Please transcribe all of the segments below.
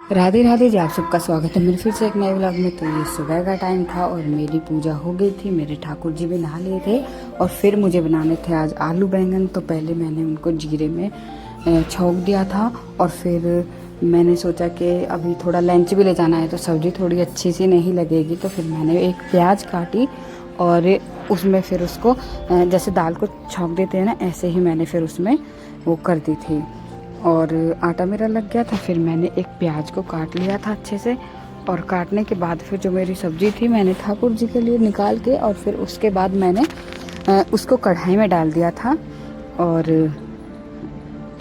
राधे राधे जी, आप सबका स्वागत है मेरे फिर से एक नए व्लॉग में। तो ये सुबह का टाइम था और मेरी पूजा हो गई थी, मेरे ठाकुर जी भी नहा लिए थे और फिर मुझे बनाने थे आज आलू बैंगन। तो पहले मैंने उनको जीरे में छौंक दिया था और फिर मैंने सोचा कि अभी थोड़ा लंच भी ले जाना है तो सब्ज़ी थोड़ी अच्छी सी नहीं लगेगी, तो फिर मैंने एक प्याज काटी और उसमें फिर उसको जैसे दाल को छौंक देते हैं ना, ऐसे ही मैंने फिर उसमें वो कर दी थी और आटा मेरा लग गया था। फिर मैंने एक प्याज को काट लिया था अच्छे से और काटने के बाद फिर जो मेरी सब्ज़ी थी मैंने ठाकुर जी के लिए निकाल के और फिर उसके बाद मैंने उसको कढ़ाई में डाल दिया था और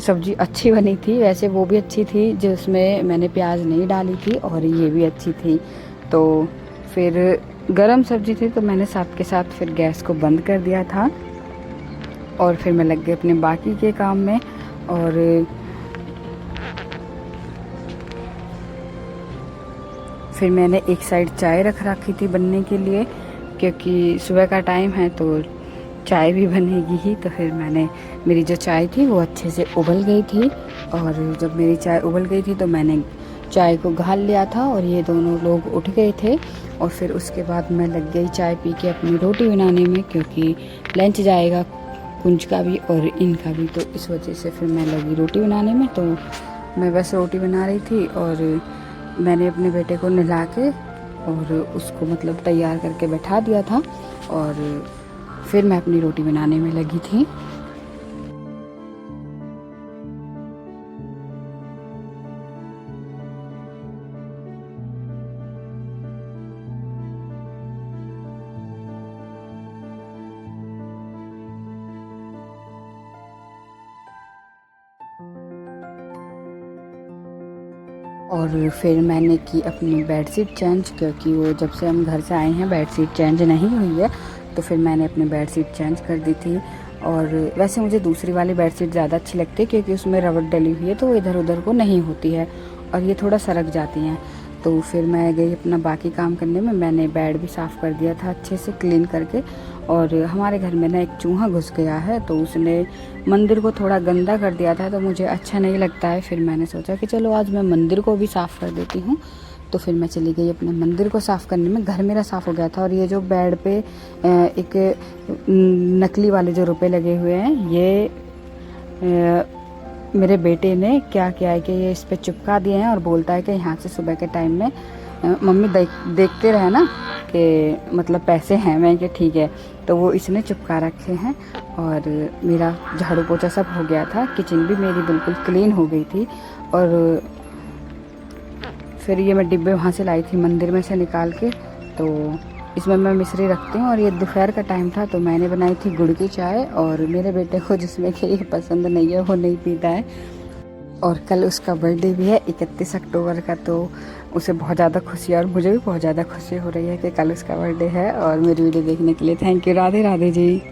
सब्ज़ी अच्छी बनी थी। वैसे वो भी अच्छी थी जिसमें मैंने प्याज नहीं डाली थी और ये भी अच्छी थी। तो फिर गरम सब्ज़ी थी तो मैंने साथ के साथ फिर गैस को बंद कर दिया था और फिर मैं लग गई अपने बाकी के काम में। और फिर मैंने एक साइड चाय रख रखी थी बनने के लिए, क्योंकि सुबह का टाइम है तो चाय भी बनेगी ही। तो फिर मेरी जो चाय थी वो अच्छे से उबल गई थी और जब मेरी चाय उबल गई थी तो मैंने चाय को गाल लिया था और ये दोनों लोग उठ गए थे और फिर उसके बाद मैं लग गई चाय पी के अपनी रोटी बनाने में, क्योंकि लंच जाएगा कुंज का भी और इनका भी। तो इस वजह से फिर मैं लगी रोटी बनाने में। तो मैं बस रोटी बना रही थी और मैंने अपने बेटे को नहला के और उसको मतलब तैयार करके बैठा दिया था और फिर मैं अपनी रोटी बनाने में लगी थी। और फिर मैंने की अपनी बेडशीट चेंज, क्योंकि वो जब से हम घर से आए हैं बेडशीट चेंज नहीं हुई है। तो फिर मैंने अपनी बेडशीट चेंज कर दी थी। और वैसे मुझे दूसरी वाली बेडशीट ज़्यादा अच्छी लगती है क्योंकि उसमें रबड़ डली हुई है तो वो इधर उधर को नहीं होती है और ये थोड़ा सरक जाती हैं। तो फिर मैं गई अपना बाकी काम करने में। मैंने बेड भी साफ़ कर दिया था अच्छे से क्लीन करके। और हमारे घर में ना एक चूहा घुस गया है तो उसने मंदिर को थोड़ा गंदा कर दिया था, तो मुझे अच्छा नहीं लगता है। फिर मैंने सोचा कि चलो आज मैं मंदिर को भी साफ़ कर देती हूँ। तो फिर मैं चली गई अपने मंदिर को साफ़ करने में। घर मेरा साफ़ हो गया था और ये जो बेड पे एक नकली वाले जो रुपए लगे हुए हैं, ये मेरे बेटे ने क्या किया है कि ये इस पर चिपका दिए हैं और बोलता है कि यहाँ से सुबह के टाइम में मम्मी देखते रहे ना कि मतलब पैसे हैं। मैं कि ठीक है। तो वो इसने चिपका रखे हैं और मेरा झाड़ू पोछा सब हो गया था। किचन भी मेरी बिल्कुल क्लीन हो गई थी। और फिर ये मैं डिब्बे वहाँ से लाई थी मंदिर में से निकाल के, तो इसमें मैं मिश्री रखती हूँ। और ये दोपहर का टाइम था तो मैंने बनाई थी गुड़ की चाय और मेरे बेटे को जिसमें कि ये पसंद नहीं है वो नहीं पीता है। और कल उसका बर्थडे भी है 31 अक्टूबर का, तो उसे बहुत ज़्यादा खुशी है और मुझे भी बहुत ज़्यादा खुशी हो रही है कि कल उसका बर्थडे है। और मेरी वीडियो देखने के लिए thank you. Radhe Radhe ji.